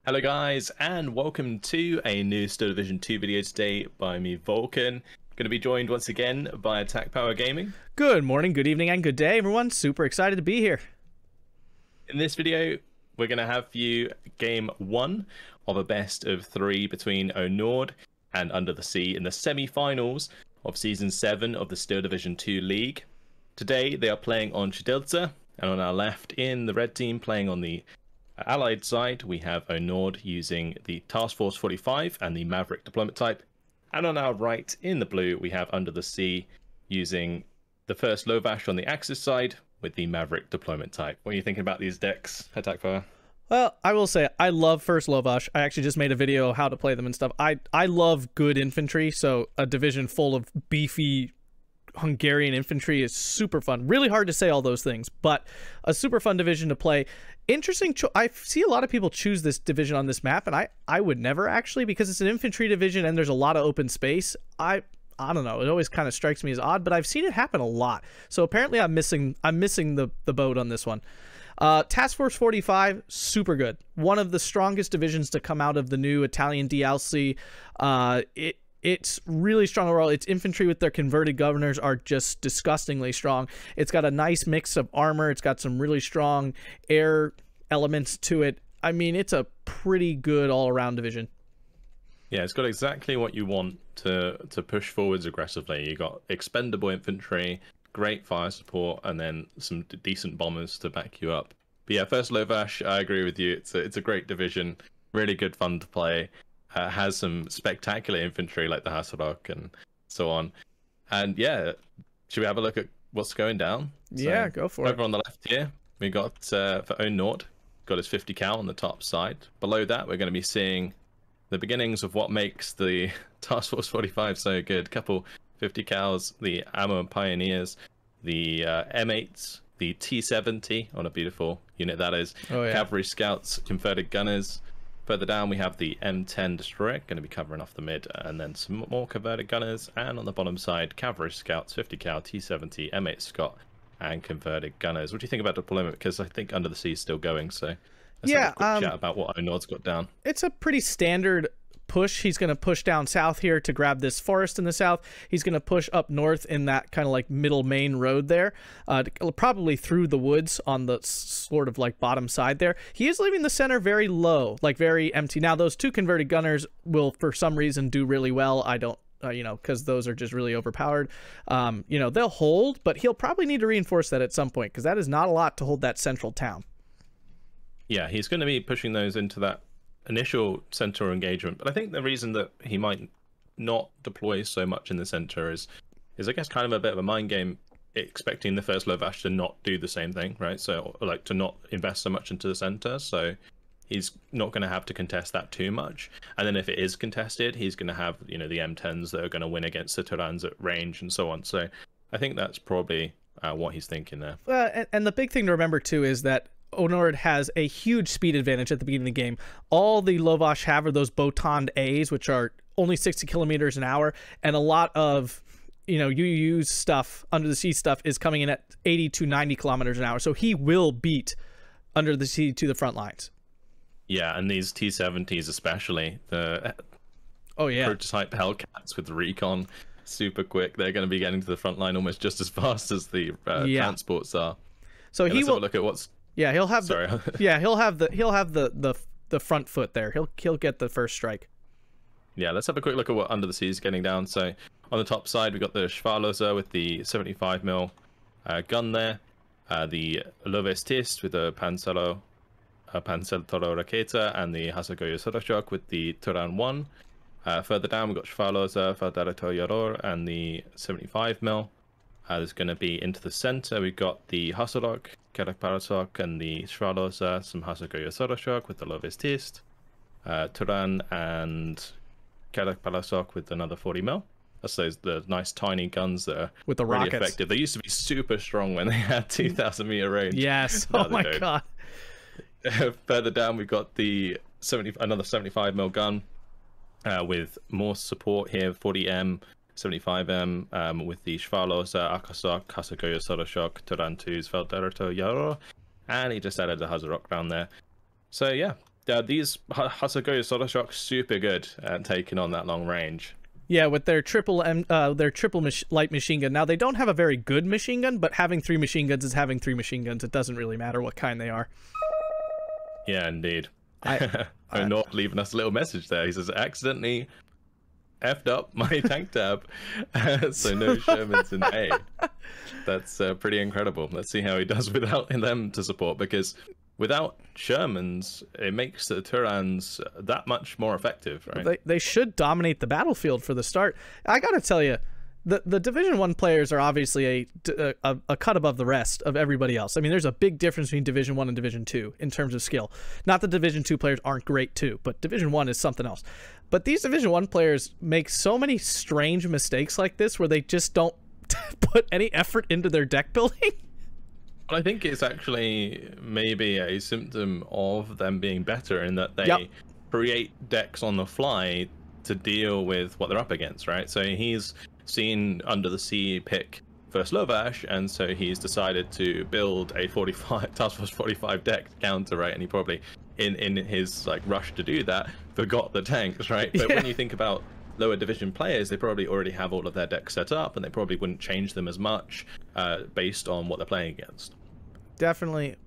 Hello guys, and welcome to a new Still Division 2 video today by me, Vulcan. Going to be joined once again by Attack Power Gaming. Good morning, good evening, and good day, everyone. Super excited to be here. In this video, we're going to have for you game 1 of a best of 3 between Onord and UndertheSea in the semi-finals of Season 7 of the Still Division 2 League. Today, they are playing on Shidelza, and on our left in the red team playing on the Allied side, we have Onord using the Task Force 45 and the Maverick deployment type. And on our right in the blue, we have UndertheSea using the first Lovash on the Axis side with the Maverick deployment type. What are you thinking about these decks, Attack Power? Well, I will say, I love first Lovash. I actually just made a video how to play them and stuff. I love good infantry, so a division full of beefy Hungarian infantry is super fun. Really hard to say all those things, but a super fun division to play. Interesting. I see a lot of people choose this division on this map, and I would never actually, because it's an infantry division and there's a lot of open space. I don't know. It always kind of strikes me as odd, but I've seen it happen a lot. So apparently I'm missing the boat on this one. Task Force 45, super good. One of the strongest divisions to come out of the new Italian DLC. It's really strong overall. Its infantry with their converted governors are just disgustingly strong. It's got a nice mix of armor. It's got some really strong air elements to it. I mean, it's a pretty good all-around division. Yeah, it's got exactly what you want to push forwards aggressively. You got expendable infantry, great fire support, and then some decent bombers to back you up. But yeah, first Lovash, I agree with you. It's a great division, really good fun to play. Has some spectacular infantry like the Hasselhock and so on. And yeah, should we have a look at what's going down? Yeah, go for it. Over on the left here, we got for Onord, got his 50 cal on the top side. Below that, we're going to be seeing the beginnings of what makes the Task Force 45 so good. Couple 50 cals, the Ammo Pioneers, the M8s, the T70 on a beautiful unit that is. Oh, yeah. Cavalry Scouts, Converted Gunners. Further down, we have the M10 Destroyer, going to be covering off the mid, and then some more Converted Gunners. And on the bottom side, Cavalry Scouts, 50 cal, T70, M8 Scott, and Converted Gunners. What do you think about deployment? Because I think UndertheSea is still going, so let's have a quick chat about what Onord's got down. It's a pretty standard push. He's going to push down south here to grab this forest in the south. He's going to push up north in that kind of like middle main road there, probably through the woods on the sort of like bottom side there. He is leaving the center very low, like very empty. Now those two converted gunners will for some reason do really well. I don't because those are just really overpowered. They'll hold, but he'll probably need to reinforce that at some point, because that is not a lot to hold that central town. Yeah, he's going to be pushing those into that initial center engagement, but I think the reason that he might not deploy so much in the center is I guess kind of a bit of a mind game, expecting the first Lovash to not do the same thing, right? So like to not invest so much into the center, so he's not going to have to contest that too much. And then if it is contested, he's going to have the M10s that are going to win against the Turans at range and so on. So I think that's probably what he's thinking there. And the big thing to remember too is that Onord has a huge speed advantage at the beginning of the game. All the Lovash have are those Botan A's, which are only 60 kilometers an hour, and a lot of UU's stuff, UndertheSea stuff, is coming in at 80 to 90 kilometers an hour. So he will beat UndertheSea to the front lines. Yeah, and these T70s especially, the prototype Hellcats with the recon, super quick. They're going to be getting to the front line almost just as fast as the transports are. So he will have a look at what's. Yeah, he'll have he'll have the front foot there. He'll get the first strike. Yeah, let's have a quick look at what UndertheSea is getting down. So on the top side, we got the Schwarloser with the 75mm gun there, the Lovestist with the Panzertoro Raketa, and the Hasagoyo Soroshok with the Turan 1. Further down, we got Schwarloser, Fadarato Yaror, and the 75mm. There's going to be into the center. We've got the Hasselhock, Kerak Parasok, and the Schwarloser, some Hasagoyo Soroshok with the Lovestist, Turan, and Kerak Parasok with another 40mm. That's the nice tiny guns that are with the really rockets. Effective. They used to be super strong when they had 2,000 meter range. Yes. Oh my god. Further down, we've got the another 75mm gun with more support here, 40M. 75M with the Schwarloser, Akasok, Hasagoyo Soroshok, Turan 2's Felderato Yaro, and he just added the Hazarok down there. So yeah, these Hasago Solar Shock super good at taking on that long range. Yeah, with their triple light machine gun. Now, they don't have a very good machine gun, but having 3 machine guns is having 3 machine guns. It doesn't really matter what kind they are. Yeah, indeed. Onord leaving us a little message there. He says, accidentally effed up my tank tab, so no Shermans in A. That's pretty incredible. Let's see how he does without them to support, because without Shermans, it makes the Turans that much more effective, right? They should dominate the battlefield for the start. I gotta tell you, the Division 1 players are obviously a cut above the rest of everybody else. I mean, there's a big difference between Division 1 and Division 2 in terms of skill. Not that Division 2 players aren't great too, but Division 1 is something else. But these Division 1 players make so many strange mistakes like this where they just don't put any effort into their deck building. I think it's actually maybe a symptom of them being better in that they create decks on the fly to deal with what they're up against, right? So he's seen UndertheSea pick first Lovash, and so he's decided to build a 45 Task Force 45 deck to counter, right? And he probably, in his like rush to do that, forgot the tanks, right? But when you think about lower division players, they probably already have all of their decks set up, and they probably wouldn't change them as much based on what they're playing against. Definitely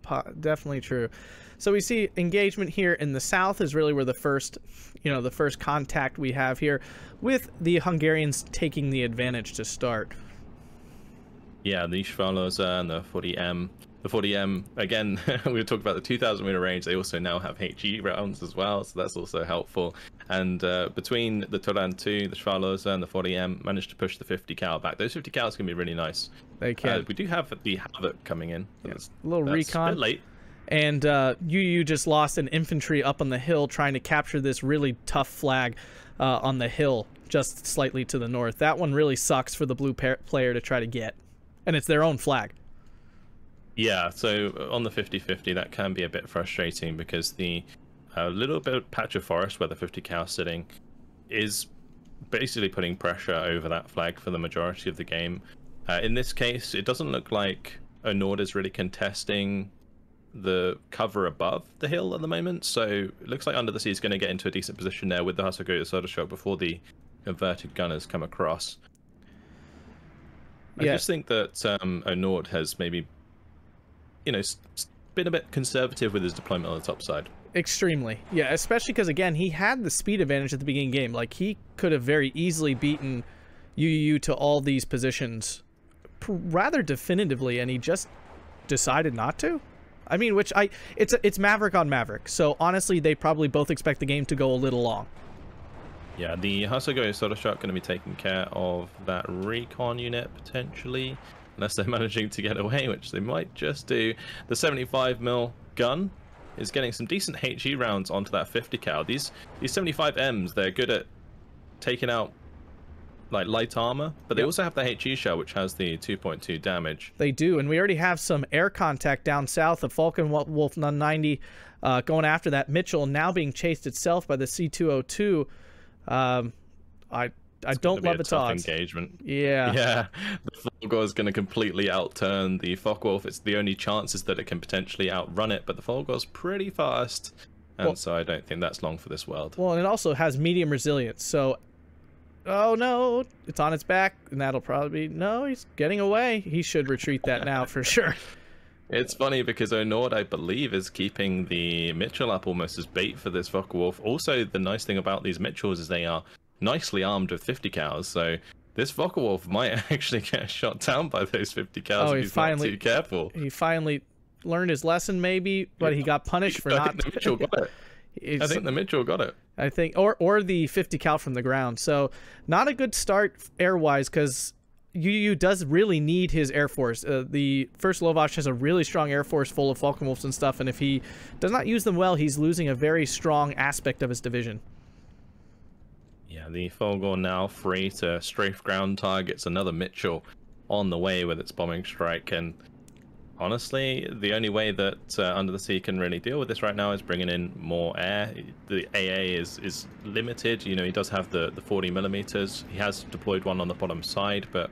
true. So we see engagement here in the south is really where the first contact we have here, with the Hungarians taking the advantage to start. Yeah, the Schwaloza and the 40M. The 40M, again, we talked about the 2,000 meter range. They also now have HE rounds as well, so that's also helpful. And between the Turan 2, the Schwaloza, and the 40M, managed to push the 50 cal back. Those 50 cals can be really nice. They can. We do have the Havoc coming in. Yeah, a little recon. A bit late. And UU just lost an infantry up on the hill trying to capture this really tough flag on the hill just slightly to the north. That one really sucks for the blue player to try to get. And it's their own flag. Yeah, so on the 50-50, that can be a bit frustrating because the little bit of patch of forest where the 50 cal is sitting is basically putting pressure over that flag for the majority of the game. In this case, it doesn't look like Onord is really contesting the cover above the hill at the moment, so it looks like UndertheSea is going to get into a decent position there with the Hasago Soda Shock before the inverted gunners come across. I just think that Onord has maybe, been a bit conservative with his deployment on the top side. Extremely. Yeah, especially because, again, he had the speed advantage at the beginning of the game. Like, he could have very easily beaten UU to all these positions rather definitively, and he just decided not to. I mean, it's Maverick on Maverick, so honestly, they probably both expect the game to go a little long. Yeah, the Hasago Soda Shock going to be taking care of that recon unit, potentially, unless they're managing to get away, which they might just do. The 75mm gun is getting some decent HE rounds onto that 50 cal. These 75Ms, they're good at taking out like light armor, but they also have the HE shell, which has the 2.2 damage. They do, and we already have some air contact down south of Vulcan Wolf 90 going after that. Mitchell now being chased itself by the C202. I don't love its odds. Engagement. Yeah. The Fulgor is going to completely outturn the Focke-Wulf. It's the only chance is that it can potentially outrun it, but the Fulgor's pretty fast, and so I don't think that's long for this world. Well, and it also has medium resilience, so oh no, it's on its back, and that'll probably be no. He's getting away. He should retreat that now for sure. It's funny because Onord, I believe, is keeping the Mitchell up almost as bait for this Focke-Wulf. Also, the nice thing about these Mitchells is they are nicely armed with 50 cals, so this Focke-Wulf might actually get shot down by those 50 cals if he's not too careful. He finally learned his lesson, maybe, but he got punished for not. I think the Mitchell got it. I think the Mitchell got it. I think, or the 50 cal from the ground. So not a good start air-wise, because UU does really need his air force. The first Lovash has a really strong air force full of Falcon-Wolves and stuff, and if he does not use them well, he's losing a very strong aspect of his division. Yeah, the Fulgor now free to strafe ground targets. Another Mitchell on the way with its bombing strike, and honestly, the only way that UndertheSea can really deal with this right now is bringing in more air. The AA is limited. You know, he does have the 40mm. He has deployed one on the bottom side, but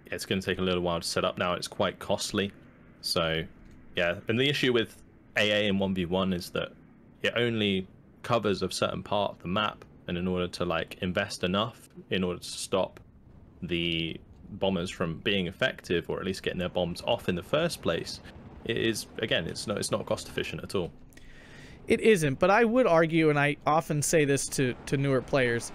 it's going to take a little while to set up now. It's quite costly. So, yeah, and the issue with AA in 1v1 is that it only covers a certain part of the map, and in order to like invest enough in order to stop the bombers from being effective, or at least getting their bombs off in the first place, it is, again, it's not cost efficient at all. It isn't, but I would argue, and I often say this to newer players,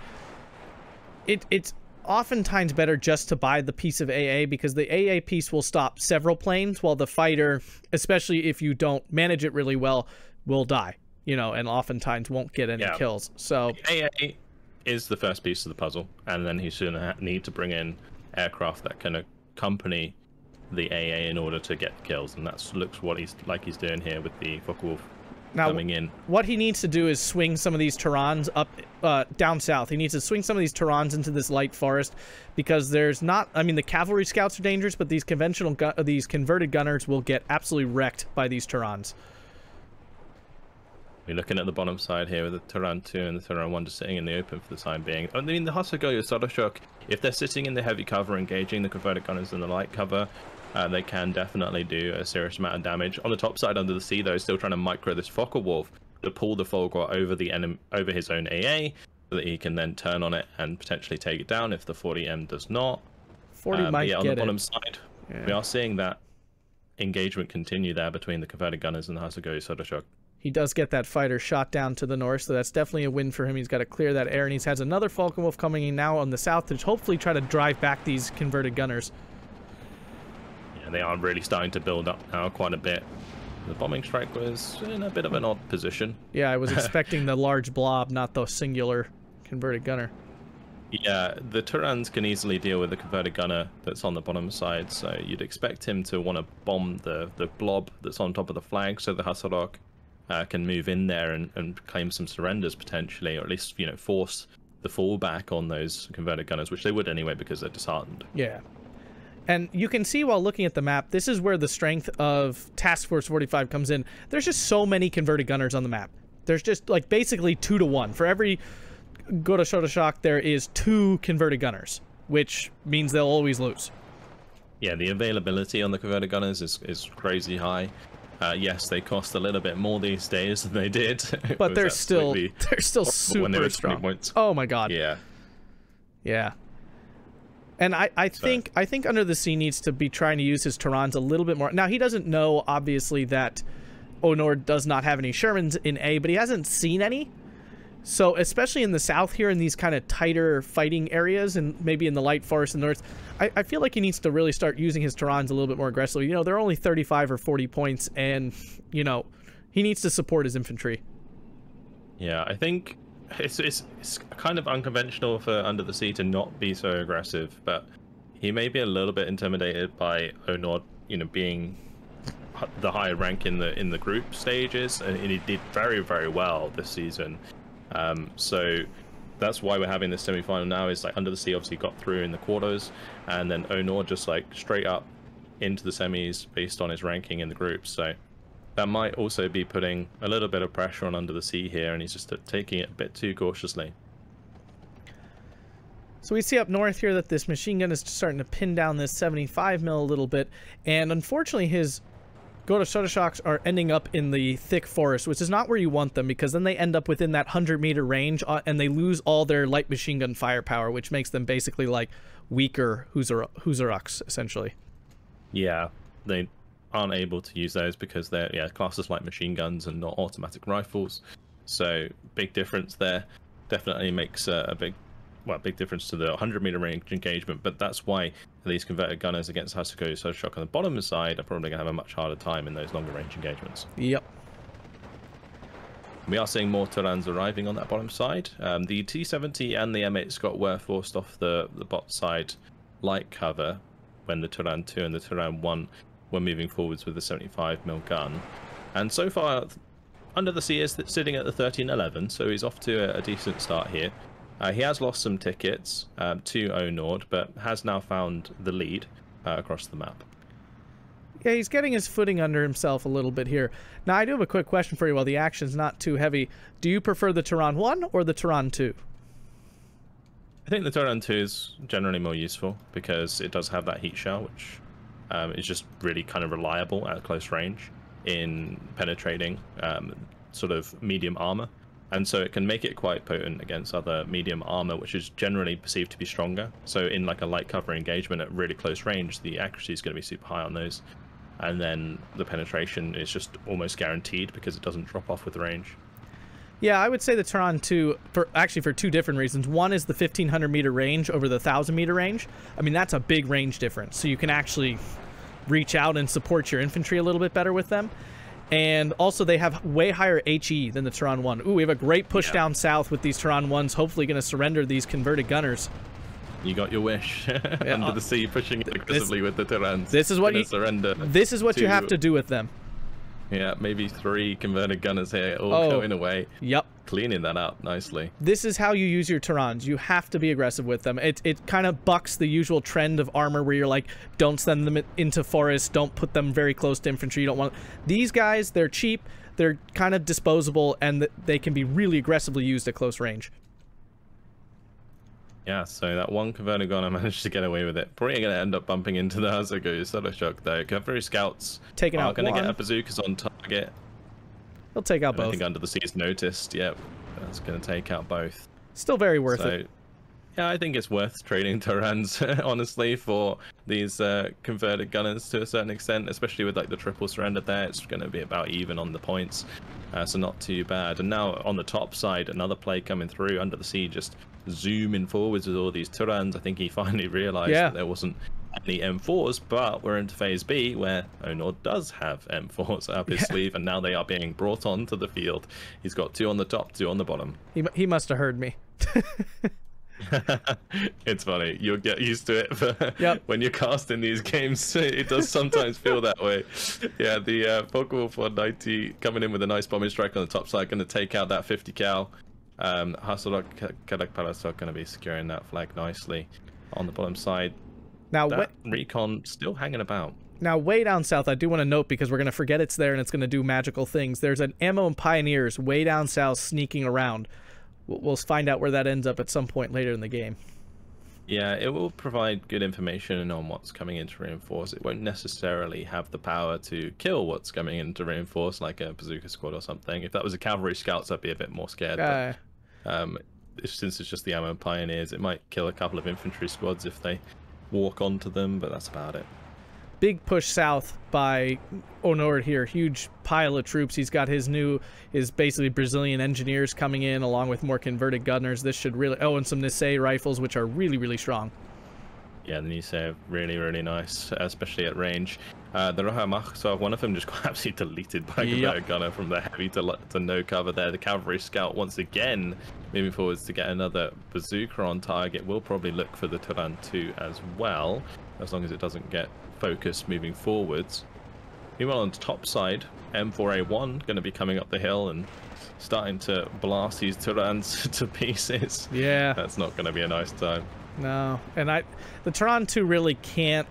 it's oftentimes better just to buy the piece of AA, because the AA piece will stop several planes, while the fighter, especially if you don't manage it really well, will die, you know, and oftentimes won't get any kills. So AA is the first piece of the puzzle, and then he's going to need to bring in aircraft that can accompany the AA in order to get kills, and that's looks what he's doing here with the Focke-Wulf coming in. What he needs to do is swing some of these Terrans up down south. He needs to swing some of these Terrans into this light forest, because there's not, I mean, the cavalry scouts are dangerous, but these conventional these converted gunners will get absolutely wrecked by these Terrans. We're looking at the bottom side here with the Terran 2 and the Terran 1 just sitting in the open for the time being. I mean, the Hasagoyo Sodoshok, if they're sitting in the heavy cover engaging the converted gunners in the light cover, they can definitely do a serious amount of damage. On the top side under the sea, though, still trying to micro this Focke-Wulf to pull the Fulgor over his own AA, so that he can then turn on it and potentially take it down if the 40M does not. 40 might yeah, on get the bottom it. side, we are seeing that engagement continue there between the converted gunners and the Hasagoyo Sodoshok. He does get that fighter shot down to the north, so that's definitely a win for him. He's got to clear that air, and he has another Focke-Wulf coming in now on the south to hopefully try to drive back these converted gunners. Yeah, they are really starting to build up now quite a bit. The bombing strike was in a bit of an odd position. Yeah, I was expecting the large blob, not the singular converted gunner. Yeah, the Terrans can easily deal with the converted gunner that's on the bottom side, so you'd expect him to want to bomb the blob that's on top of the flag, so the Hasarok can move in there and claim some surrenders potentially, or at least, you know, force the fallback on those converted gunners, which they would anyway because they're disheartened. Yeah. And you can see while looking at the map, this is where the strength of Task Force 45 comes in. There's just so many converted gunners on the map. There's just like basically 2 to 1. For every Gota Shotoshok, there is 2 converted gunners, which means they'll always lose. Yeah, the availability on the converted gunners is crazy high. Yes, they cost a little bit more these days than they did. But they're still super strong. Points. Oh my god. Yeah. Yeah. And I think Under the Sea needs to be trying to use his Terrans a little bit more. Now, he doesn't know, obviously, that Onord does not have any Shermans in A, but he hasn't seen any. So, especially in the south here, in these kind of tighter fighting areas, and maybe in the light forest in the north, I feel like he needs to really start using his Terrans a little bit more aggressively. You know, they're only 35 or 40 points, and, you know, he needs to support his infantry. Yeah, I think it's kind of unconventional for Under the Sea to not be so aggressive, but he may be a little bit intimidated by Onord, you know, being the higher rank in the group stages, and he did very, very well this season. So that's why we're having this semi-final now. Is like Under the Sea obviously got through in the quarters, and then Onord just like straight up into the semis based on his ranking in the group. So that might also be putting a little bit of pressure on Under the Sea here, and he's just taking it a bit too cautiously. So we see up north here that this machine gun is starting to pin down this 75 mil a little bit, and unfortunately his Gota Shotoshoks are ending up in the thick forest, which is not where you want them, because then they end up within that 100-meter range, and they lose all their light machine gun firepower, which makes them basically like weaker Huzaruks, essentially. Yeah, they aren't able to use those because they're classed as light machine guns and not automatic rifles. So big difference there. Definitely makes a big difference to the 100-meter range engagement, but that's why these converted gunners against Hasagoyo Sodoshok on the bottom side are probably going to have a much harder time in those longer range engagements. Yep. We are seeing more Terrans arriving on that bottom side. The T-70 and the M8 Scott were forced off the bot side light cover when the Terran 2 and the Terran 1 were moving forwards with the 75mm gun. And so far, Under the Sea is sitting at the 13-11, so he's off to a decent start here. He has lost some tickets to Onord, but has now found the lead across the map. Yeah, he's getting his footing under himself a little bit here. Now, I do have a quick question for you while the action's not too heavy. Do you prefer the Terran 1 or the Terran 2? I think the Terran 2 is generally more useful because it does have that heat shell, which is just really kind of reliable at close range in penetrating sort of medium armor, and so it can make it quite potent against other medium armor, which is generally perceived to be stronger. So in like a light cover engagement at really close range, the accuracy is going to be super high on those, and then the penetration is just almost guaranteed because it doesn't drop off with range. Yeah, I would say the Turan 2, for two different reasons. One is the 1,500 meter range over the 1,000 meter range. I mean, that's a big range difference, so you can actually reach out and support your infantry a little bit better with them. And also, they have way higher HE than the Turan 1. Ooh, we have a great push down south with these Turan 1s, hopefully going to surrender these converted gunners. You got your wish. Under the sea, pushing aggressively with the Turans. This is what you surrender. This is what you have to do with them. Yeah, maybe 3 converted gunners here, all going away. Yep. Cleaning that up nicely. This is how you use your Turans. You have to be aggressive with them. It kind of bucks the usual trend of armor where you're like, don't send them into forests, don't put them very close to infantry. You don't want... These guys, they're cheap, they're kind of disposable, and they can be really aggressively used at close range. Yeah, so that one converted gunner managed to get away with it. Probably going to end up bumping into the Hazaku. Solar Shock though. Cavalry scouts taking out going to get a bazookas on target. He'll take out both. I think Under the Sea is noticed. Yep, that's going to take out both. Still very worth it. Yeah, I think it's worth trading Turans, honestly, for these converted gunners to a certain extent, especially with like the triple surrender there. It's going to be about even on the points, so not too bad. And now on the top side, another play coming through. Under the Sea just zooming forwards with all these Turans. I think he finally realized that there wasn't any M4s, but we're into phase B where Onord does have M4s up his sleeve, and now they are being brought onto the field. He's got 2 on the top, 2 on the bottom. He must have heard me. It's funny, you'll get used to it, when you're casting these games, it does sometimes feel that way. Yeah, the Focke-Wulf 190 coming in with a nice bombing strike on the top side, going to take out that 50 cal. Hasorok Kadakpalasok going to be securing that flag nicely on the bottom side. Now, that recon still hanging about. Now, way down south, I do want to note, because we're going to forget it's there and it's going to do magical things. There's an Ammo and Pioneers way down south sneaking around. We'll find out where that ends up at some point later in the game. Yeah, it will provide good information on what's coming in to reinforce. It won't necessarily have the power to kill what's coming in to reinforce, like a bazooka squad or something. If that was a cavalry scouts, I'd be a bit more scared. But, since it's just the Ammo and Pioneers, it might kill a couple of infantry squads if they walk onto them, but that's about it. Big push south by Onord here. Huge pile of troops. He's got his basically Brazilian engineers coming in along with more converted gunners. This should really... Oh, and some Nisei rifles, which are really, really strong. Yeah, the Nisei are really, really nice, especially at range. The Rohamach, so one of them just got absolutely deleted by a gunner from the heavy to no cover there. The cavalry scout once again moving forwards to get another bazooka on target. We'll probably look for the Turan 2 as well, as long as it doesn't get focused moving forwards. Meanwhile, on the top side, M4A1 going to be coming up the hill and starting to blast these Turans to pieces. Yeah, that's not going to be a nice time. No, and the Turan 2 really can't.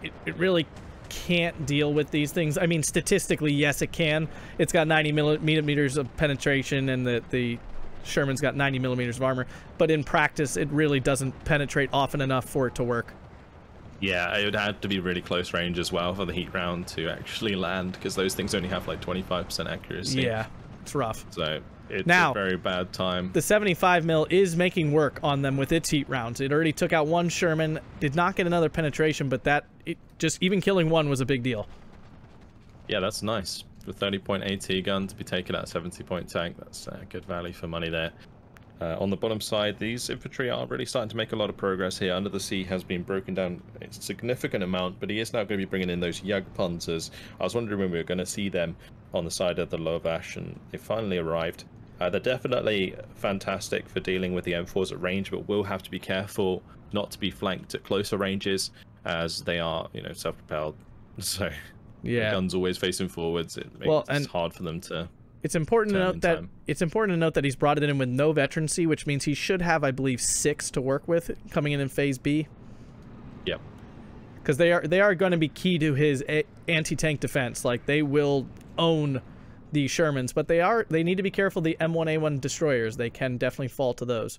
It really can't deal with these things. I mean, statistically, yes, it can. It's got 90 millimeters of penetration, and the Sherman's got 90 millimeters of armor. But in practice, it really doesn't penetrate often enough for it to work. Yeah, it would have to be really close range as well for the heat round to actually land, because those things only have like 25% accuracy. Yeah, it's rough. So it's a very bad time. The 75 mil is making work on them with its heat rounds. It already took out one Sherman, did not get another penetration, but just even killing one was a big deal. Yeah, that's nice. The 30-point AT gun to be taken out a 70-point tank, that's good value for money there. On the bottom side, these infantry are really starting to make a lot of progress here. Under the Sea has been broken down a significant amount, but he is now going to be bringing in those Jagdpanzers. I was wondering when we were going to see them on the side of the Lovash, and they finally arrived. They're definitely fantastic for dealing with the M4s at range, but we'll have to be careful not to be flanked at closer ranges, as they are, self-propelled. So the gun's always facing forwards. It makes it hard for them to... It's important to note that he's brought it in with no veterancy, which means he should have, I believe, 6 to work with coming in phase B. Yep. Because they are going to be key to his anti-tank defense. Like, they will own the Shermans, but they need to be careful. The M1A1 destroyers, they can definitely fall to those.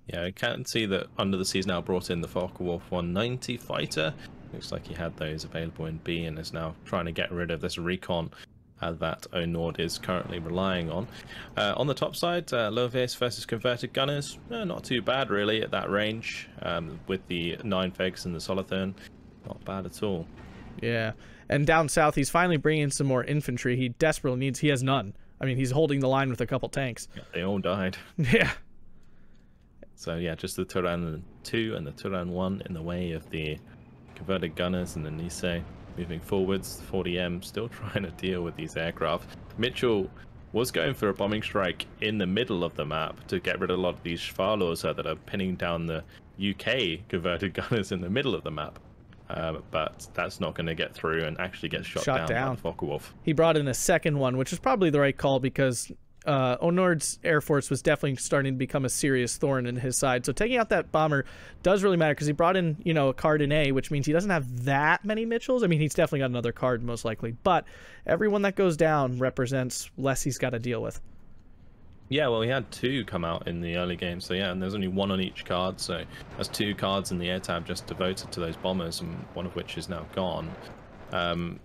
Yeah, I can see that Under the Sea's now brought in the Focke-Wulf 190 fighter. Looks like he had those available in B and is now trying to get rid of this recon that Onord is currently relying on. On the top side, Lovis versus converted gunners, not too bad really at that range, with the 9 Fegs and the Solathurn. Not bad at all. Yeah, and down south, he's finally bringing some more infantry. He desperately needs, he has none. I mean, he's holding the line with a couple tanks. Yeah, they all died. Yeah. So yeah, just the Turan 2 and the Turan 1 in the way of the converted gunners, and the Nisei moving forwards. 40M still trying to deal with these aircraft. Mitchell was going for a bombing strike in the middle of the map to get rid of a lot of these Schwarlos that are pinning down the UK converted gunners in the middle of the map. But that's not going to get through and actually get shot down by the Focke-Wulf. He brought in a second one, which is probably the right call because Onord's Air Force was definitely starting to become a serious thorn in his side. So taking out that bomber does really matter because he brought in, you know, a card in A, which means he doesn't have that many Mitchells. I mean, he's definitely got another card most likely, but everyone that goes down represents less he's got to deal with. Yeah, well, he had 2 come out in the early game, so yeah, and there's only 1 on each card, so that's 2 cards in the air tab just devoted to those bombers, and one of which is now gone. The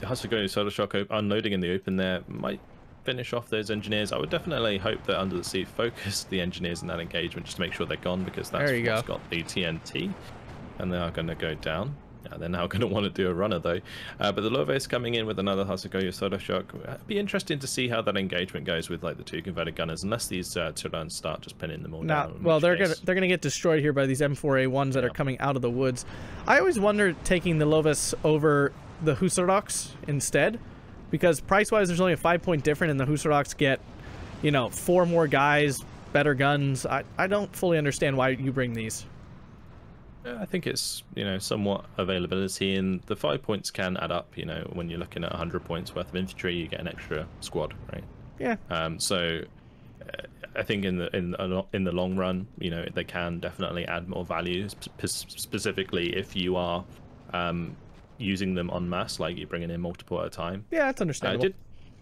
Hasegawa Solar Shock unloading in the open there might finish off those engineers. I would definitely hope that UndertheSea focus the engineers in that engagement just to make sure they're gone, because that's what's got the TNT, and they are going to go down. Yeah, they're now going to want to do a runner though. But the Loves coming in with another Hasegawa Solar Shock. It'd be interesting to see how that engagement goes with like the 2 converted gunners, unless these Turans start just pinning them all down. Well, they're gonna get destroyed here by these M4A1s that are coming out of the woods. I always wondered taking the Loves over the Husardoks instead, because price-wise there's only a 5-point difference, and the Husardoks get, you know, 4 more guys, better guns. I don't fully understand why you bring these. I think it's, you know, somewhat availability, and the 5 points can add up. You know, when you're looking at 100 points worth of infantry, you get an extra squad, right? Yeah. So I think in the long run, you know, they can definitely add more value, specifically if you are using them en masse, like you're bringing in multiple at a time. Yeah, that's understandable.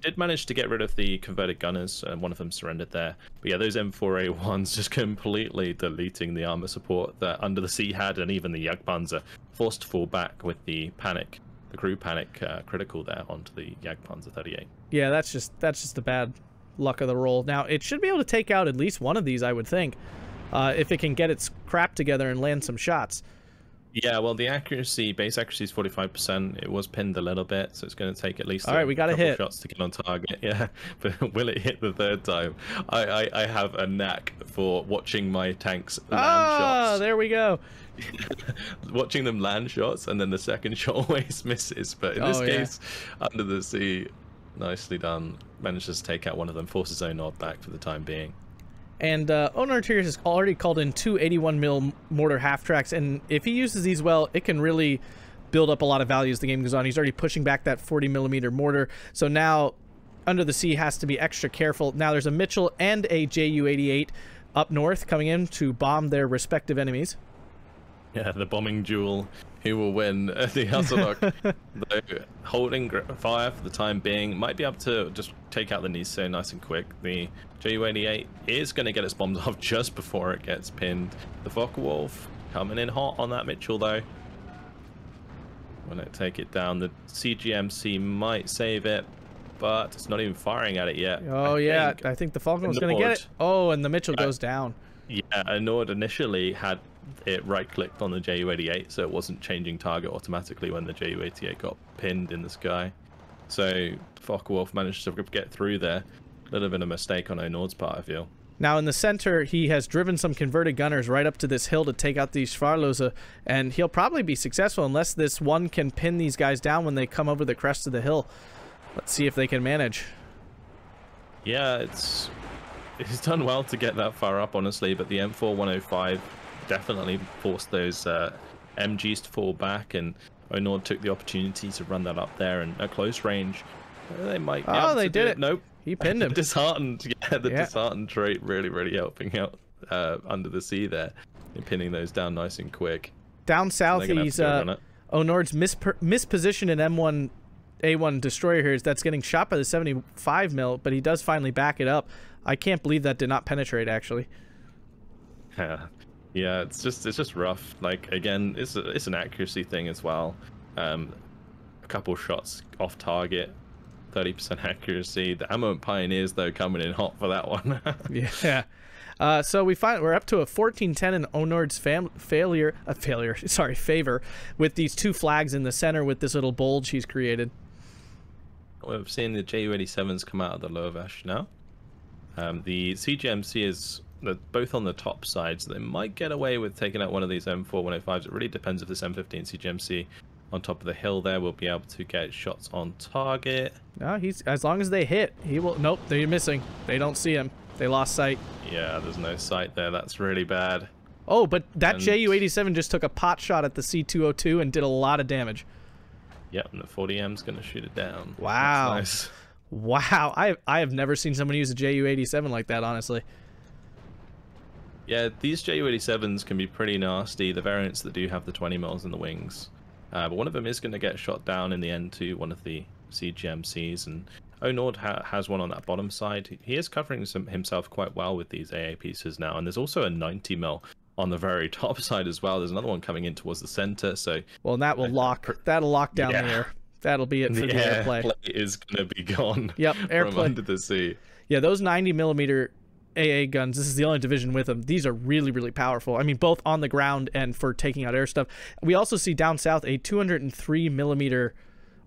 Did manage to get rid of the converted gunners, and one of them surrendered there. But yeah, those M4A1s just completely deleting the armor support that UndertheSea had, and even the Jagdpanzer forced to fall back with the panic, the crew panic critical there onto the Jagdpanzer 38. Yeah, that's just the bad luck of the roll. Now it should be able to take out at least one of these, I would think, if it can get its crap together and land some shots. Yeah, well, the accuracy, base accuracy is 45%. It was pinned a little bit, so it's going to take at least we got a hit. shots to get on target. Yeah, but will it hit the 3rd time? I have a knack for watching my tanks land shots. Oh, there we go. Watching them land shots, and then the 2nd shot always misses. But in this case, UndertheSea, nicely done. Manages to take out one of them, forces Onord back for the time being. And Onord here has already called in 2 81mm mortar half-tracks, and if he uses these well, it can really build up a lot of value as the game goes on. He's already pushing back that 40mm mortar, so now UndertheSea has to be extra careful. Now there's a Mitchell and a Ju-88 up north coming in to bomb their respective enemies. Yeah, the bombing duel. Who will win? The Hasselhock, though, holding fire for the time being, might be able to just take out the Nisei nice and quick. The Ju-88 is going to get its bombs off just before it gets pinned. The Focke-Wulf coming in hot on that Mitchell, though. When it take it down, the CGMC might save it, but it's not even firing at it yet. Oh, I think the Falcon was going to get it. Oh, and the Mitchell goes down. Yeah, Onord initially had it right-clicked on the Ju-88, so it wasn't changing target automatically when the Ju-88 got pinned in the sky. So Focke-Wulf managed to get through there. A little bit of a mistake on Onord's part, I feel. Now in the center, he has driven some converted gunners right up to this hill to take out these Schwarlos, and he'll probably be successful unless this one can pin these guys down when they come over the crest of the hill. Let's see if they can manage. Yeah, he's done well to get that far up, honestly, but the M4105 definitely forced those MGs to fall back, and Onord took the opportunity to run that up there, and at close range they might be able they to did do it. Nope, he pinned him. Disheartened. Yeah, the disheartened trait really helping out UndertheSea there, and pinning those down nice and quick. Down south, so he's Onord's mispositioned an M1A1 destroyer here that's getting shot by the 75mm, but he does finally back it up. I can't believe that did not penetrate, actually. Yeah, it's just rough. Like, again, it's an accuracy thing as well. A couple shots off target 30% accuracy. The Ammo Pioneers, though, coming in hot for that one. Yeah. So we're up to a 14-10 in Onord's favor with these two flags in the center with this little bulge he's created. We've seen the Ju-87s come out of the Lovash now. The CGMC is both on the top side, so they might get away with taking out one of these M4-105s. It really depends if this M15 CGMC on top of the hill there will be able to get shots on target. No, as long as they hit, he will. Nope, they're missing. They don't see him. They lost sight. Yeah, there's no sight there. That's really bad. Oh, but that Ju-87 just took a pot shot at the C202 and did a lot of damage. Yep, and the 40M's going to shoot it down. Wow. That's nice. Wow. I have never seen someone use a Ju-87 like that, honestly. Yeah, these Ju-87s can be pretty nasty. The variants that do have the 20 mils in the wings. But one of them is going to get shot down in the end to one of the CGMCs, and Onord has one on that bottom side. He is covering himself quite well with these AA pieces now, and there's also a 90 mil on the very top side as well. There's another one coming in towards the center, so... Well, and that will that'll lock down the air. That'll be it for the airplay. The airplay is going to be gone. Yep, airplay. From under the sea. Yeah, those 90mm AA guns, this is the only division with them. These are really, really powerful. I mean, both on the ground and for taking out air stuff. We also see down south a 203mm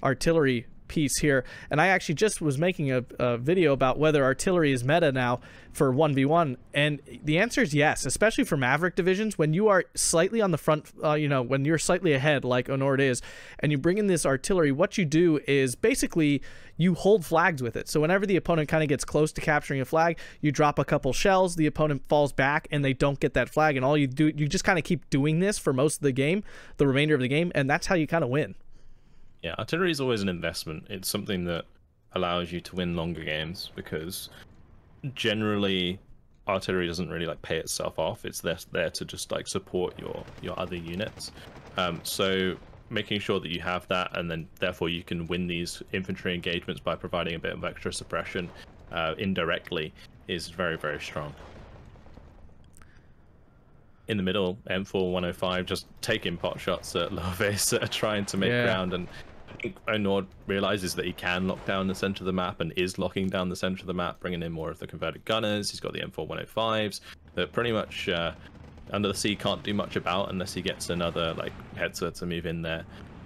artillery piece here, and I actually just was making a video about whether artillery is meta now for 1v1, and the answer is yes, especially for Maverick divisions. When you are slightly on the front, you know, when you're slightly ahead like Onord is, and you bring in this artillery, what you do is basically you hold flags with it. So whenever the opponent kind of gets close to capturing a flag, you drop a couple shells, the opponent falls back and they don't get that flag, and all you do, you just kind of keep doing this for most of the game, the remainder of the game, and that's how you kind of win. Yeah, artillery is always an investment. It's something that allows you to win longer games, because generally artillery doesn't really like pay itself off. It's there to just like support your other units. So making sure that you have that, and then therefore you can win these infantry engagements by providing a bit of extra suppression indirectly, is very, very strong. In the middle, M4-105 just taking pot shots at Lovis, trying to make ground, and I think Onord realizes that he can lock down the center of the map and is locking down the center of the map, bringing in more of the converted gunners. He's got the M4-105s that pretty much UndertheSea can't do much about unless he gets another like Hetzer to move in there.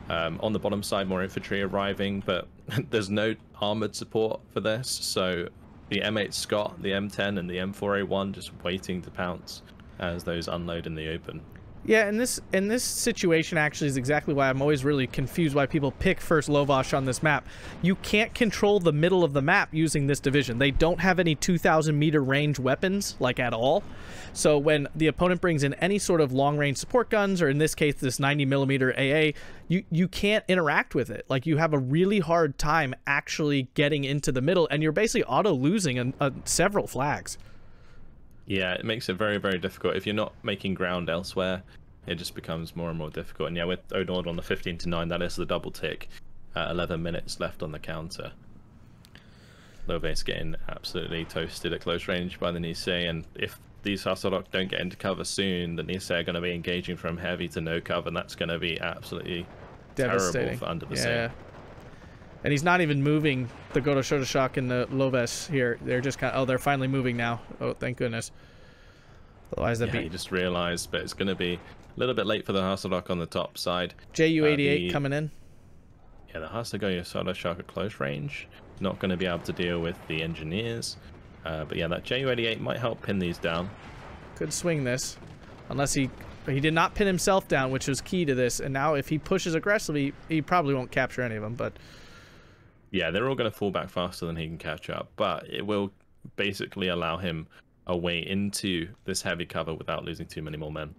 On the bottom side, more infantry arriving, but there's no armored support for this, so the M8 Scott, the M10, and the M4A1 just waiting to pounce as those unload in the open. Yeah, and this situation actually is exactly why I'm always really confused why people pick first Lovash on this map. You can't control the middle of the map using this division. They don't have any 2,000 meter range weapons, like at all. So when the opponent brings in any sort of long range support guns, or in this case this 90mm AA, you can't interact with it. Like, you have a really hard time actually getting into the middle, and you're basically auto losing several flags. Yeah, it makes it very, very difficult. If you're not making ground elsewhere, it just becomes more and more difficult. And yeah, with Onord on the 15-9, that is the double tick. 11 minutes left on the counter. Loves getting absolutely toasted at close range by the Nisei, and if these Hasselhock don't get into cover soon, the Nisei are going to be engaging from heavy to no cover, and that's going to be absolutely terrible for UndertheSea. Yeah. And he's not even moving the Goto Shotoshok and the Loves here. They're just kind of, oh, they're finally moving now. Oh, thank goodness. Otherwise, that'd be... you just realized, but it's going to be a little bit late for the Hasselhock on the top side. Ju-88 coming in. Yeah, the Hasselhock Shotoshok at close range. Not going to be able to deal with the engineers. But yeah, that Ju-88 might help pin these down. Could swing this. Unless he did not pin himself down, which was key to this. And now if he pushes aggressively, he probably won't capture any of them, but... yeah, they're all going to fall back faster than he can catch up, but it will basically allow him a way into this heavy cover without losing too many more men.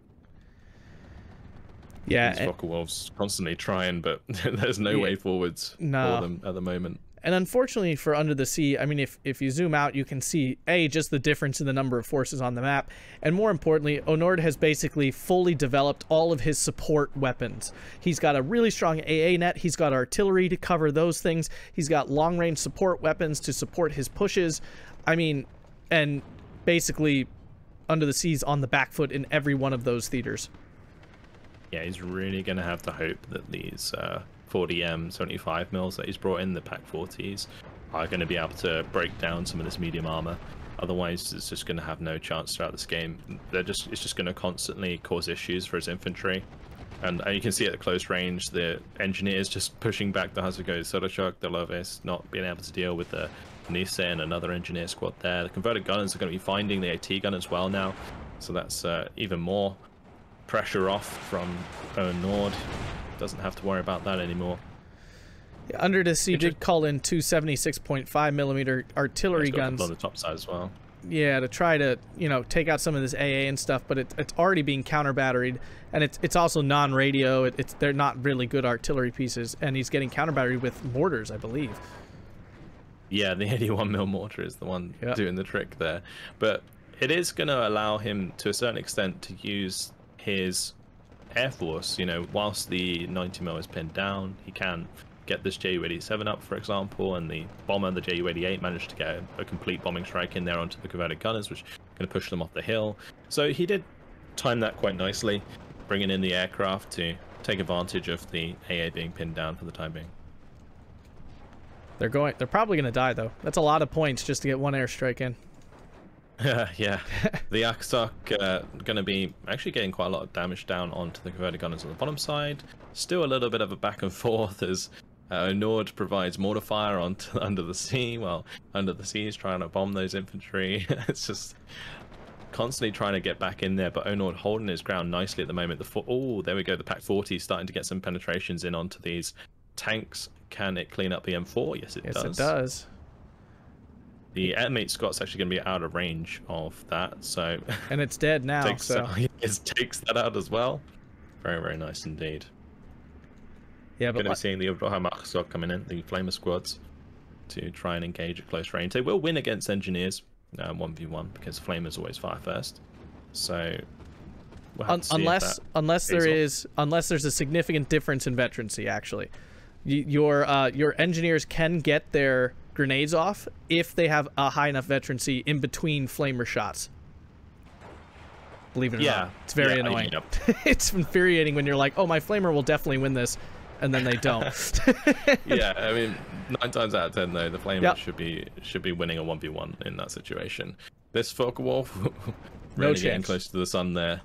Yeah, these Fokker Wolves constantly trying, but there's no way forwards for them at the moment. And unfortunately for UndertheSea, I mean, if you zoom out, you can see, just the difference in the number of forces on the map. And more importantly, Onord has basically fully developed all of his support weapons. He's got a really strong AA net. He's got artillery to cover those things. He's got long-range support weapons to support his pushes. I mean, and basically, UndertheSea's on the back foot in every one of those theaters. Yeah, he's really going to have to hope that these... 40M 75 mils that he's brought in, the Pack 40s, are going to be able to break down some of this medium armor. Otherwise, it's just going to have no chance throughout this game. It's just going to constantly cause issues for his infantry. And you can see at close range, the engineers just pushing back the Hazuko, Soroshok, the Lovis, not being able to deal with the Nisei and another engineer squad there. The converted gunners are going to be finding the AT gun as well now. So that's even more pressure off from Onord. Doesn't have to worry about that anymore. Yeah, UndertheSea did call in 2 76.5mm artillery guns on the top side as well. Yeah, to try to, you know, take out some of this AA and stuff, but it's already being counter batteried, and it's also non-radio. They're not really good artillery pieces, and he's getting counter batteried with mortars, I believe. Yeah, the 81mm mortar is the one doing the trick there, but it is going to allow him to a certain extent to use his air force. You know, whilst the 90mm is pinned down, he can get this Ju-87 up, for example, and the bomber, the Ju-88, managed to get a complete bombing strike in there onto the converted gunners, which is going to push them off the hill. So he did time that quite nicely, bringing in the aircraft to take advantage of the AA being pinned down for the time being. They're probably going to die, though. That's a lot of points just to get one airstrike in. Yeah, the Aksok going to be actually getting quite a lot of damage down onto the converted gunners on the bottom side. Still a little bit of a back and forth as Onord provides mortar fire onto UndertheSea, while UndertheSea is trying to bomb those infantry. It's just constantly trying to get back in there, but Onord holding his ground nicely at the moment. Oh, there we go. The Pack 40 is starting to get some penetrations in onto these tanks. Can it clean up the M4? Yes, it does. Yes, it does. The M8 Scott's actually going to be out of range of that, so... And it's dead now, takes that out as well. Very, very nice indeed. Yeah, but... Going to be seeing the Abraham Squad coming in, the Flamer squads, to try and engage at close range. They will win against engineers, 1v1, because Flamers always fire first. So... We'll unless there's a significant difference in veterancy, actually. Your engineers can get their grenades off if they have a high enough veterancy in between flamer shots. Believe it or not, it's very annoying. It's infuriating when you're like, oh, my flamer will definitely win this, and then they don't. Yeah, I mean, 9 times out of 10 though, the flamer should be winning a 1v1 in that situation. This Focke-Wulf really getting close to the sun there.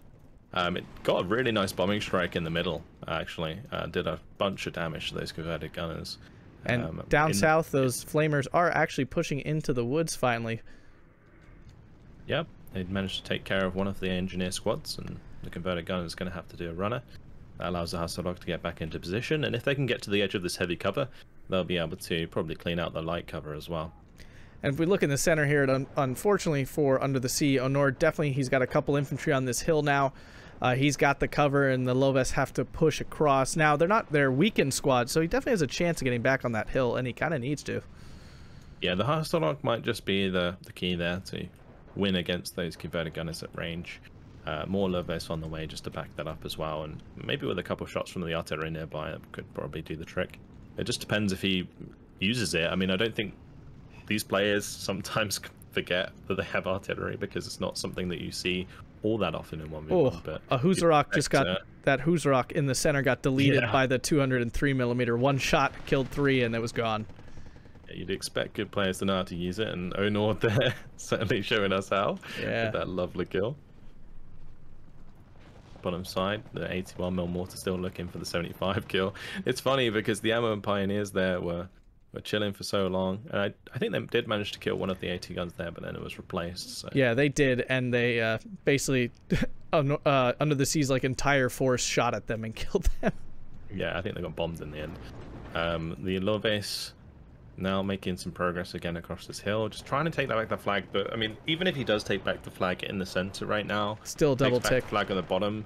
It got a really nice bombing strike in the middle, actually. Did a bunch of damage to those converted gunners. And down south, those flamers are actually pushing into the woods finally. Yep, they managed to take care of one of the engineer squads, and the converted gunner is going to have to do a runner. That allows the Hasselhock to get back into position, and if they can get to the edge of this heavy cover, they'll be able to probably clean out the light cover as well. And if we look in the center here, unfortunately for UndertheSea, Onord definitely, he's got a couple infantry on this hill now. He's got the cover, and the Loves have to push across. Now, they're weakened squads, so he definitely has a chance of getting back on that hill, and he kind of needs to. Yeah, the Hasselhock might just be the key there to win against those converted gunners at range. More Loves on the way just to back that up as well, and maybe with a couple of shots from the artillery nearby, it could probably do the trick. It just depends if he uses it. I mean, I don't think these players sometimes forget that they have artillery, because it's not something that you see all that often in 1v1. But a Huzarok just got that Huzarok in the center got deleted by the 203mm. One shot killed 3, and it was gone. Yeah, you'd expect good players to know how to use it, and Onord there certainly showing us how. Yeah, with that lovely kill. Bottom side, the 81mm mortar still looking for the 75 kill. It's funny because the ammo and pioneers there were chilling for so long, and I think they did manage to kill one of the AT guns there, but then it was replaced. So. Yeah, they did, and they basically UndertheSea's like entire force shot at them and killed them. Yeah, I think they got bombed in the end. The Loves now making some progress again across this hill, just trying to take back the flag. But I mean, even if he does take back the flag in the center right now, still double tick flag on the bottom.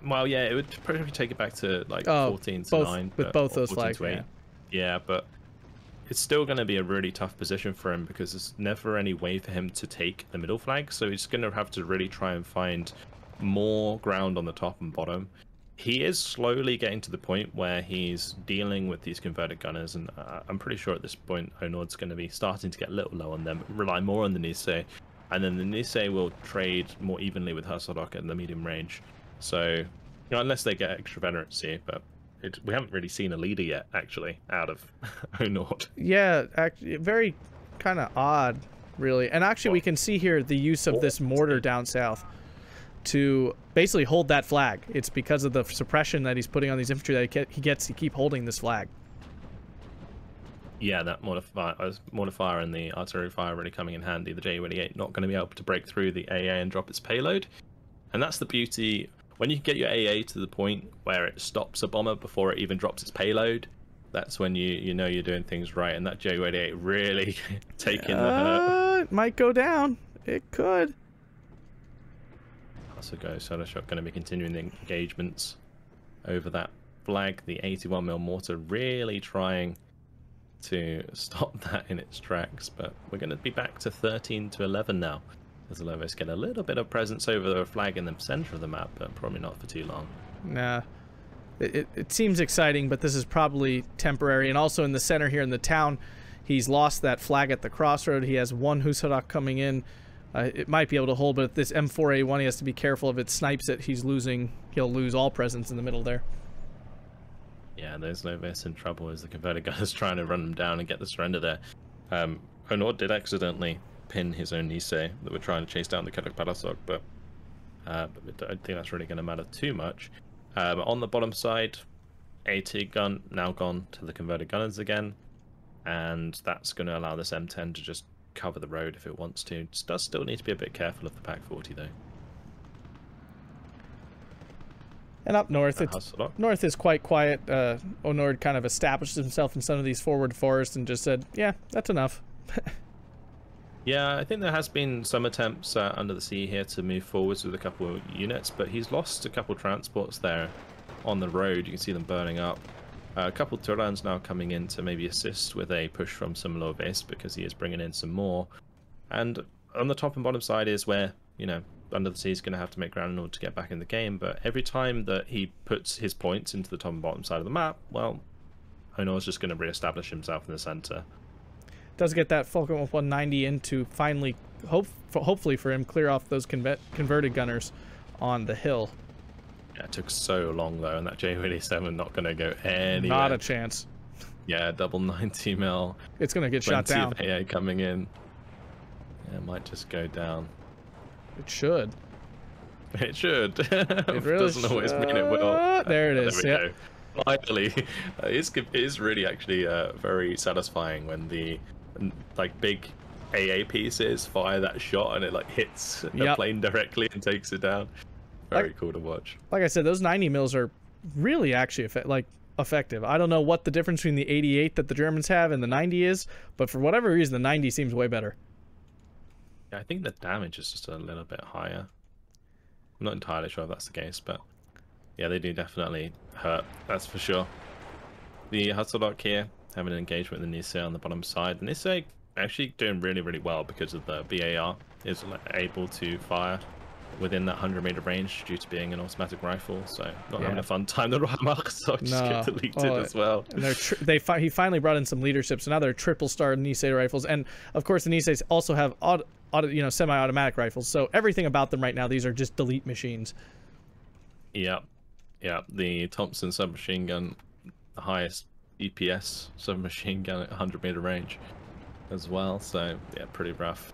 Well, yeah, it would probably take it back to like 14 to 9 with both those flags. Yeah, but it's still going to be a really tough position for him, because there's never any way for him to take the middle flag, so he's going to have to really try and find more ground on the top and bottom. He is slowly getting to the point where he's dealing with these converted gunners, and I'm pretty sure at this point Onord's going to be starting to get a little low on them, rely more on the Nisei, and then the Nisei will trade more evenly with Hasselhock in the medium range. So, you know, unless they get extra veterancy, but we haven't really seen a leader yet, actually, out of Onord. Yeah, actually, very kind of odd, really. And actually, we can see here the use of this mortar down south to basically hold that flag. It's because of the suppression that he's putting on these infantry that he gets to keep holding this flag. Yeah, that mortar fire and the artillery fire really coming in handy. The Ju-88 not going to be able to break through the AA and drop its payload. And that's the beauty. When you get your AA to the point where it stops a bomber before it even drops its payload, that's when you know you're doing things right. And that Ju-88 really taking the hurt. It might go down. It could. Also go Solar Shock going to be continuing the engagements over that flag. The 81mm mortar really trying to stop that in its tracks, but we're going to be back to 13-11 now. As the Lobos get a little bit of presence over the flag in the center of the map, but probably not for too long. Nah. It seems exciting, but this is probably temporary. And also in the center here in the town, he's lost that flag at the crossroad. He has one Husarok coming in. It might be able to hold, but if this M4A1, he has to be careful. If it snipes it, he'll lose all presence in the middle there. Yeah, there's Lobos in trouble as the converter gunner's trying to run them down and get the surrender there. Onord did accidentally pin his own Nisei that were trying to chase down the Kedok Parasok, but I don't think that's really going to matter too much. On the bottom side, AT gun now gone to the converted gunners again, and that's going to allow this M10 to just cover the road if it wants to. It does still need to be a bit careful of the Pak-40 though. And up north, north is quite quiet. Onord kind of established himself in some of these forward forests and just said, yeah, that's enough. Yeah, I think there has been some attempts under the sea here to move forwards with a couple of units, but he's lost a couple of transports there on the road. You can see them burning up. A couple of Turans now coming in to maybe assist with a push from some Loves because he is bringing in some more. And on the top and bottom side is where, you know, Under the Sea is going to have to make ground in order to get back in the game, but every time that he puts his points into the top and bottom side of the map, well, Onord's just going to re-establish himself in the center. Does get that Vulcan 190 in to finally, hopefully for him, clear off those converted gunners on the hill. Yeah, it took so long though, and that Ju-87 not going to go anywhere. Not a chance. Yeah, double 90mm. It's going to get shot down. AA coming in. Yeah, it might just go down. It should. It should. It really doesn't always mean it will. There it is. There we go. Finally, it is really actually very satisfying when the big AA pieces fire that shot and it like hits the plane directly and takes it down. Very cool to watch. Like I said, those 90 mils are really actually effective. I don't know what the difference between the 88 that the Germans have and the 90 is, but for whatever reason, the 90 seems way better. Yeah, I think the damage is just a little bit higher. I'm not entirely sure if that's the case, but yeah, they do definitely hurt, that's for sure. The Husarok here having an engagement with the Nisei on the bottom side. The Nisei actually doing really, really well because of the BAR is able to fire within that 100-meter range due to being an automatic rifle, so not having a fun time. The Rahmach, so I just get deleted as well. And he finally brought in some leadership, so now they're triple-star Nisei rifles, and of course the Niseis also have semi-automatic rifles, so everything about them right now, these are just delete machines. Yeah, the Thompson submachine gun, the highest EPS submachine gun at 100-meter range as well, so yeah, pretty rough.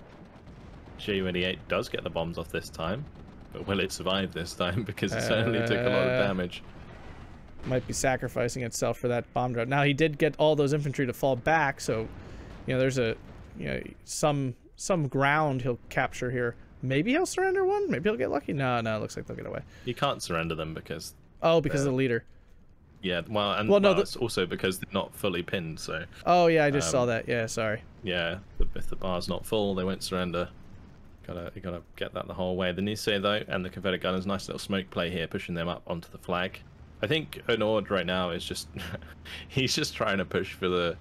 Ju-88 does get the bombs off this time, but will it survive this time? Because it certainly took a lot of damage. Might be sacrificing itself for that bomb drop. Now he did get all those infantry to fall back, so there's some ground he'll capture here. Maybe he'll surrender one. Maybe he'll get lucky. No, it looks like they'll get away. You can't surrender them because because of the leader. Yeah, it's also because they're not fully pinned. So. Oh yeah, I just saw that. Yeah, sorry. Yeah, if the bar's not full, they won't surrender. You gotta get that the whole way. The Nisei though, and the converted gunners, nice little smoke play here, pushing them up onto the flag. I think Onord right now is just he's just trying to push for the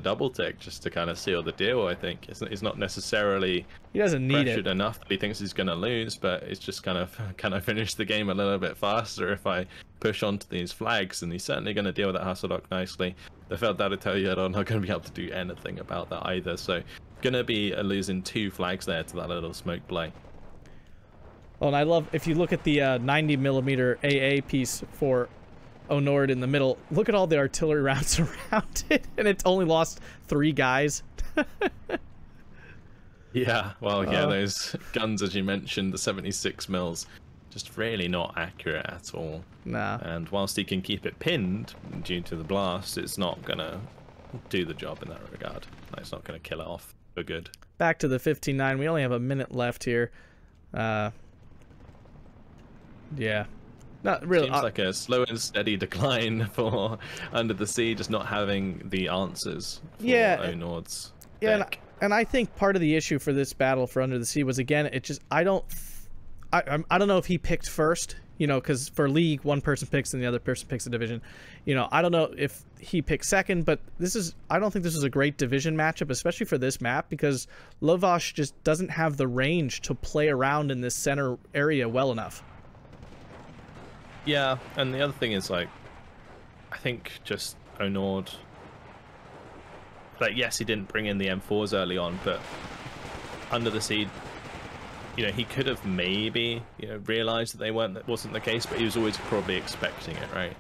double tick just to kind of seal the deal. I think it's not necessarily he doesn't need pressured enough that he thinks he's going to lose, but it's just kind of finish the game a little bit faster if I push onto these flags, and he's certainly going to deal with that Husarok nicely. The Feldadetalia are not going to be able to do anything about that either, so going to be losing 2 flags there to that little smoke play. Oh, and I love, if you look at the 90mm AA piece for Onord in the middle. Look at all the artillery rounds around it, and it's only lost 3 guys. Yeah, well, yeah, those guns, as you mentioned, the 76 mils, just really not accurate at all. Nah. And whilst he can keep it pinned due to the blast, it's not gonna do the job in that regard. Like, it's not gonna kill it off for good. Back to the 15-9. We only have a minute left here. Yeah. Not really. Seems like a slow and steady decline for Under the Sea, just not having the answers for Onord's deck. And I think part of the issue for this battle for Under the Sea was, again, it just, I don't know if he picked first, you know, because for League, one person picks and the other person picks a division. You know, I don't know if he picked second, but I don't think this is a great division matchup, especially for this map, because Lovash just doesn't have the range to play around in this center area well enough. Yeah, and the other thing is, like, I think just Onord, like, yes, he didn't bring in the M4s early on, but Under the Sea, you know, he could have maybe, you know, realized that that wasn't the case, but he was always probably expecting it, right?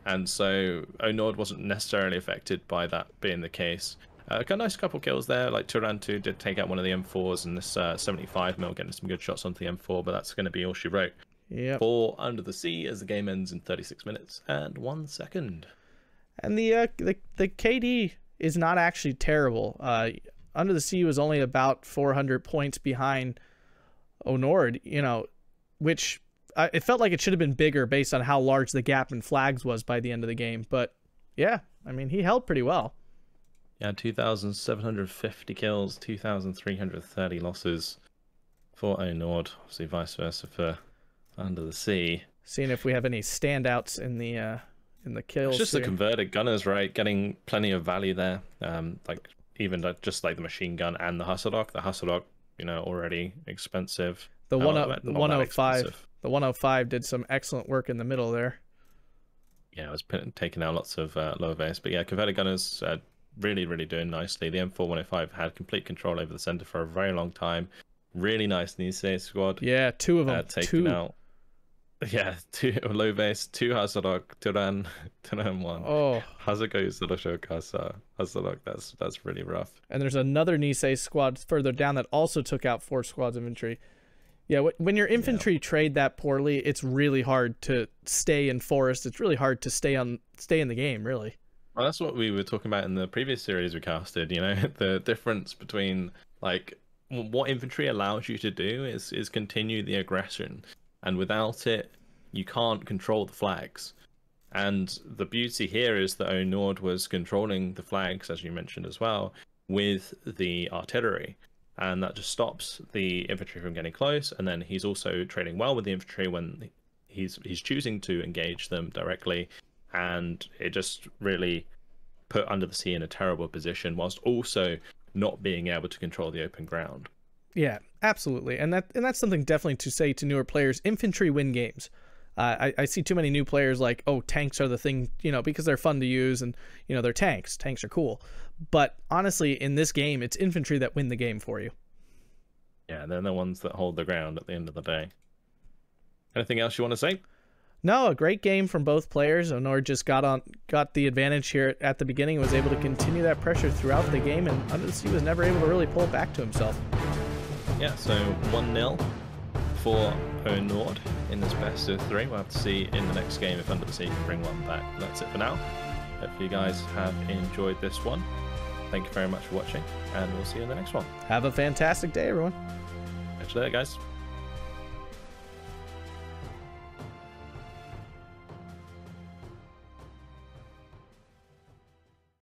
And so Onord wasn't necessarily affected by that being the case. Got a nice couple kills there, like Turan2 did take out one of the M4s, and this 75mm getting some good shots onto the M4, but that's going to be all she wrote. Yep. For Under the Sea, as the game ends in 36 minutes and 1 second. And the KD is not actually terrible. Under the Sea was only about 400 points behind Onord, you know, which it felt like it should have been bigger based on how large the gap in flags was by the end of the game. But yeah, I mean, he held pretty well. Yeah, 2,750 kills, 2,330 losses for Onord. Obviously, vice versa for Under the Sea. Seeing if we have any standouts in the kills. It's just here. the converted gunners, right? Getting plenty of value there. Like even just like the machine gun and the Hasselhock. The Hasselhock, you know, already expensive. The 105. The 105 did some excellent work in the middle there. Yeah, it was taking out lots of low base. But yeah, converted gunners really, really doing nicely. The M4 105 had complete control over the center for a very long time. Really nice NUNdertheSea squad. Yeah, 2 of them. Taking out. Yeah, 2 low base, 2 Hasselhock, Turan 1. Oh, Hazuko Hasselhock, that's really rough. And there's another NUNdertheSea squad further down that also took out 4 squads of infantry. Yeah, when your infantry trade that poorly, it's really hard to stay in forest. It's really hard to stay in the game, really. Well, that's what we were talking about in the previous series we casted, you know, the difference between, like, what infantry allows you to do is continue the aggression, and without it, you can't control the flags. And the beauty here is that Onord was controlling the flags, as you mentioned as well, with the artillery. And that just stops the infantry from getting close, and then he's also trading well with the infantry when he's choosing to engage them directly, and it just really put Under the Sea in a terrible position, whilst also not being able to control the open ground. Yeah, absolutely, and that's something definitely to say to newer players. Infantry win games. I see too many new players like, oh, tanks are the thing, you know, because they're fun to use and, you know, they're tanks. Tanks are cool. But honestly, in this game, it's infantry that win the game for you. Yeah, they're the ones that hold the ground at the end of the day. Anything else you want to say? No, a great game from both players. Onord just got the advantage here at the beginning and was able to continue that pressure throughout the game, and Under the Sea was never able to really pull it back to himself. Yeah, so 1-0 for Onord in this best of 3. We'll have to see in the next game if Under the Sea can bring one back. That's it for now. Hopefully you guys have enjoyed this one. Thank you very much for watching, and we'll see you in the next one. Have a fantastic day, everyone. Catch you later, guys.